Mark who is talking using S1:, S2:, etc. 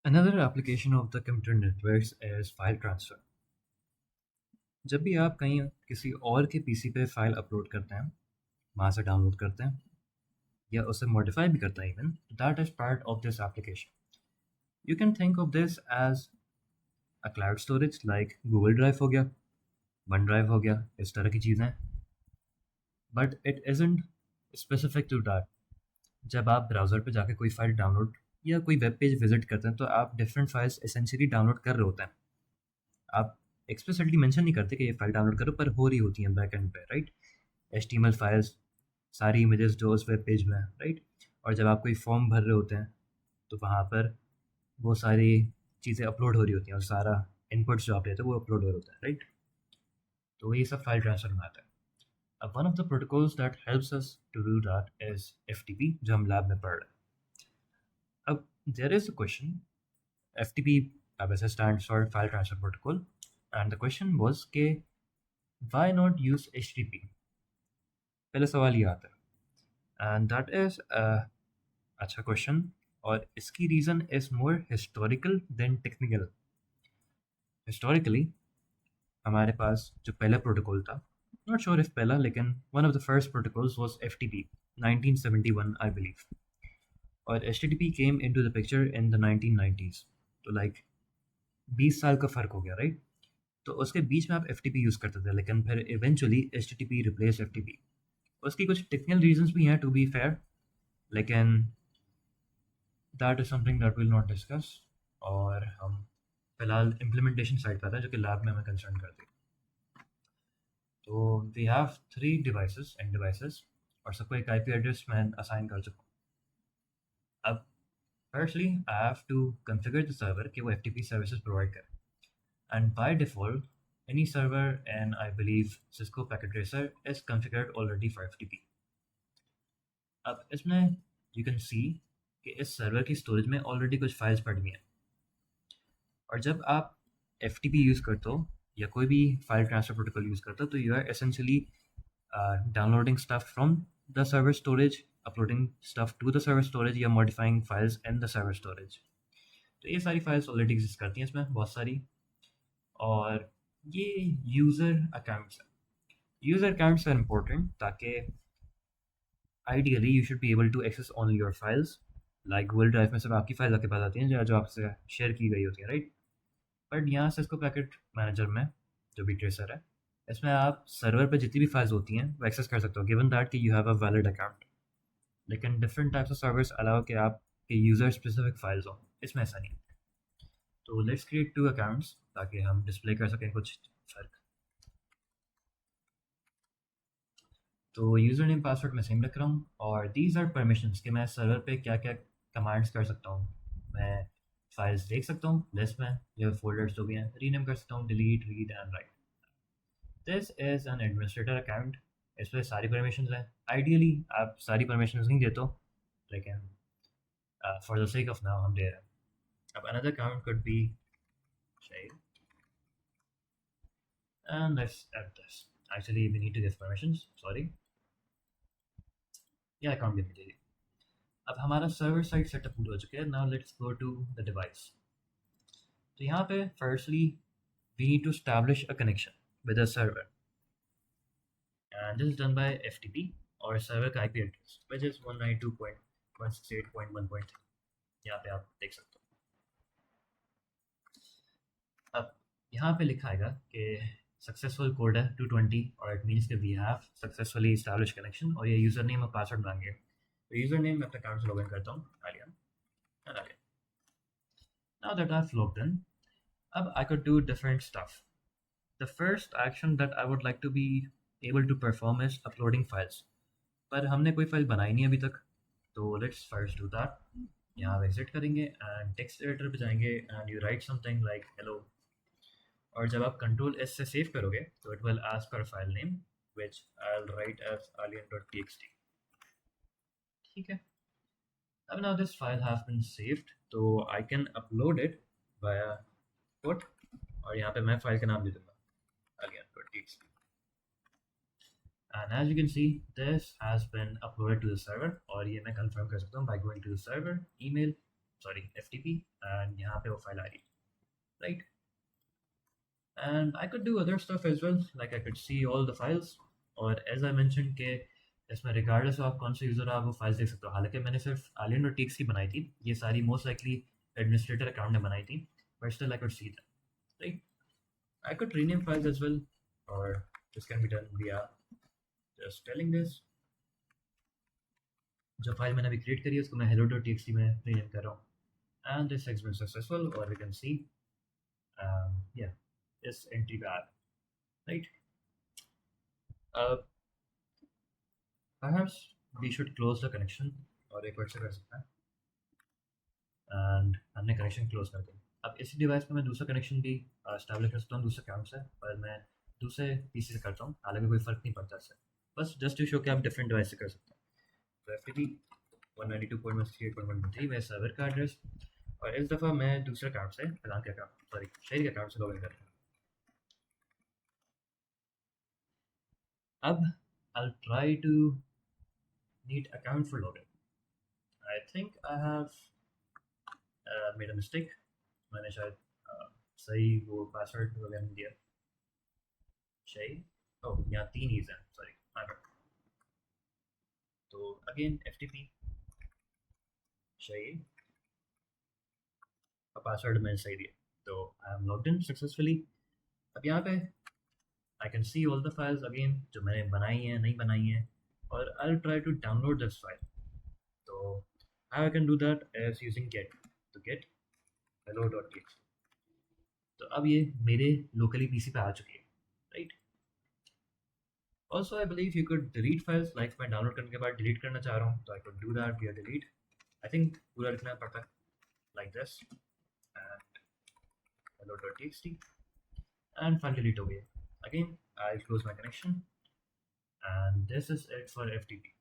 S1: Another application of the computer networks is file transfer. जब भी आप कहीं किसी और के पीसी पे फाइल अपलोड करते हैं, वहाँ से डाउनलोड करते हैं या उसे मॉडिफाई भी करते हैं even, that is part of this application. You can think of this as a cloud storage like Google Drive हो गया, वन ड्राइव हो गया, इस तरह की चीज़ें. But it isn't specific to that. जब आप ब्राउज़र पे जाके कोई फ़ाइल डाउनलोड या कोई वेब पेज विज़िट करते हैं, तो आप डिफरेंट फाइल्स एसेंशियली डाउनलोड कर रहे होते हैं. आप एक्सप्लिसिटली मेंशन नहीं करते कि ये फ़ाइल डाउनलोड करो, पर हो रही होती हैं बैक एंड पे, राइट? एचटीएमएल फाइल्स, सारी इमेजेस जो उस वेब पेज में है, राइट? और जब आप कोई फॉर्म भर रहे होते हैं, तो वहाँ पर वो सारी चीज़ें अपलोड हो रही होती हैं और सारा इनपुट्स जो आप लेते हैं वो अपलोड हो रहा होता है, राइट? तो ये सब फाइल ट्रांसफ़र में आता है. अब one of the protocols that helps us to do that is FTP, जो हम लैब में पढ़ रहे हैं. अब there is a question. FTP वैसे stands for file transfer protocol, and the question was कि व्हाई नॉट यूज़ एचटीटीपी. पहले सवाल ये आता है, एंड दैट इज़ अच्छा क्वेश्चन. और इसकी reason is more historical than technical. Historically हमारे पास जो पहला प्रोटोकॉल था, नॉट श्योर इफ पहला, लेकिन one of the first protocols was FTP, 1971 I believe. और HTTP came into the picture in the 1990s. तो लाइक 20 साल का फ़र्क हो गया, राइट? तो उसके बीच में आप एफटीपी यूज़ करते थे, लेकिन फिर इवेंचुअली एचटीटीपी रिप्लेस एफटीपी. उसकी कुछ टेक्निकल रीजंस भी हैं टू बी फेयर, लेकिन that is something that will not discuss. और हम फिलहाल इम्प्लीमेंटेशन साइड पर था, जो कि लैब में हमें कंसर्न करती है. तो we have 3 devices and devices, और सबको एक आईपी एड्रेस मैं असाइन कर चुका हूँ. अब firstly I have to configure the server कि वो एफटीपी सर्विसेज प्रोवाइड करे. And by default, any server and I believe Cisco Packet Tracer is configured already for FTP. अब इसमें you can see कि इस सर्वर की स्टोरेज में already कुछ फाइल्स पड़ी हुई हैं. और जब आप FTP यूज़ करते हो या कोई भी फाइल ट्रांसफर प्रोटोकॉल यूज़ करते हो, तो you are essentially downloading stuff from the server storage, uploading stuff to the server storage, या modifying files in the server storage. तो ये सारी फाइल्स ऑलरेडी एग्जिस्ट करती हैं इसमें, बहुत सारी. और ये यूज़र अकाउंट्स हैं. यूज़र अकाउंट्स आर इम्पोर्टेंट ताकि ideally you should be able to access only your files. Like Google Drive में सिर्फ आपकी फाइल आपके पास आती हैं जो जो आपसे शेयर की गई होती है, राइट? बट यहाँ सिस्को पैकेट मैनेजर में, जो भी ट्रेसर है, इसमें आप सर्वर पर जितनी भी फाइल्स होती हैं वो एक्सेस कर सकते हो, गिवन दैट कि you have a valid account. लेकिन different types of servers allow कि आपके यूज़र स्पेसिफिक फाइल्स हों. इसमें ऐसा नहीं. तो लेट्स क्रिएट 2 अकाउंट्स ताकि हम डिस्प्ले कर सकें कुछ फ़र्क. तो यूज़र नेम पासवर्ड मैं सेम रख रहा हूँ, और दीज आर परमिशंस कि मैं सर्वर पे क्या क्या कमांड्स कर सकता हूँ. मैं फाइल्स देख सकता हूँ लिस्ट में, या फोल्डर्स जो भी हैं रीनेम कर सकता हूँ, delete, read and right. This is an administrator account. इस पर सारी परमिशंस हैं. आइडियली आप सारी परमिशंस नहीं देते हो, लेकिन for the sake of now हम दे रहे हैं. अब another account could be shared, and let's add this. Actually we need to give permissions, sorry. Yeah, I can't give it. अब हमारा सर्वर साइड सेटअप पूरा हो चुका है. Now let's go to the device. तो यहाँ पे firstly we need to establish a connection with a server, and this is done by FTP. और सर्वर का आईपी एड्रेस व्हिच इज 192.168.1.3. यहाँ पे आप देख सकते हो. अब यहाँ पे लिखा आएगा कि सक्सेसफुल कोड है 220, और इट मीन्स कि we have successfully establish connection, और ये यूज़र नेम और पासवर्ड मांगे. तो यूज़र नेम मैं अपने अकाउंट से लॉगिन करता हूँ, Alia. Now that I've logged in, I could do different stuff. The first action that I would like to be able to perform is uploading files. पर हमने कोई फाइल बनाई नहीं अभी तक, तो लेट्स फर्स्ट डू दैट. यहाँ विजिट करेंगे एंड टेक्स्ट एडिटर पे जाएंगे and you write something like hello. और जब आप कंट्रोल एस से सेव करोगे तो it will ask for file name which I will write as alien.txt. ठीक है. अब now this file has been saved, तो I can upload it via put, और यहाँ पे मैं फाइल का नाम दे दूंगा alien.txt. And as you can see, this has been uploaded to the server, और ये मैं confirm कर सकता हूँ by going to the server email sorry FTP, and यहाँ पे वो फाइल आ रही है, right. And I could do other stuff as well, like I could see all the files, और as I mentioned कि इसमें regardless of आप कौन से यूज़र आप वो फाइल्स देख सकते हो। हालांकि मैंने सिर्फ आलियन और टीक्स की बनाई थी, ये सारी मोस्ट लाइकली एडमिनिस्ट्रेटर अकाउंट ने बनाई थी, but still I could see that, right. I could rename files as well, or this can be done via just telling this। जो फाइल मैंने अभी क्रिएट करी है उसको मैं hello.txt में रीनेम कर रहा हूँ, and this has been successful, or we can see yeah, this entry bar, right। uh, perhaps we should close the connection, और एक बार से कर सकते हैं, एंड हमने कनेक्शन क्लोज कर दिया। अब इसी डिवाइस पे मैं दूसरा कनेक्शन भी स्टैब्लिश कर सकता हूँ दूसरे अकाउंट से, पर मैं दूसरे पीसी से करता हूँ, हालांकि कोई फ़र्क नहीं पड़ता इससे, बस जस्ट टू शो कि आप डिफरेंट डिवाइस से कर सकते हैं। तो FTP 192.168.1.3 मेरा सर्वर का एड्रेस, और इस दफ़ा मैं दूसरे अकाउंट से फलान के अकाउंट सॉरी शहर के अकाउंट से लॉगिन कर रहा हूँ। अब I'll try to need account for login। I think I have made a mistake। मैंने शायद सही वो पासवर्ड वगैरह नहीं दिया। सही, ओह यहाँ 3 ईज हैं, सॉरी माय बैड। तो अगेन FTP सही, और पासवर्ड मैंने सही दिया, तो I am logged in successfully. अब यहाँ पे I can see all the files again जो मैंने बनाई हैं नहीं बनाई हैं, और I will try to download this file. तो how I can do that as using get, तो गेट hello.txt। तो अब ये मेरे लोकली पीसी पे आ चुकी है, right. Also I believe you could delete files, like मैं डाउनलोड करने के बाद डिलीट करना चाह रहा हूँ, तो आई कुड डू दैट विया डिलीट। आई थिंक पूरा लिखना पड़ता है like this, and hello.txt, and file delete हो गई। Again I'll close my connection, and this is it for FTP।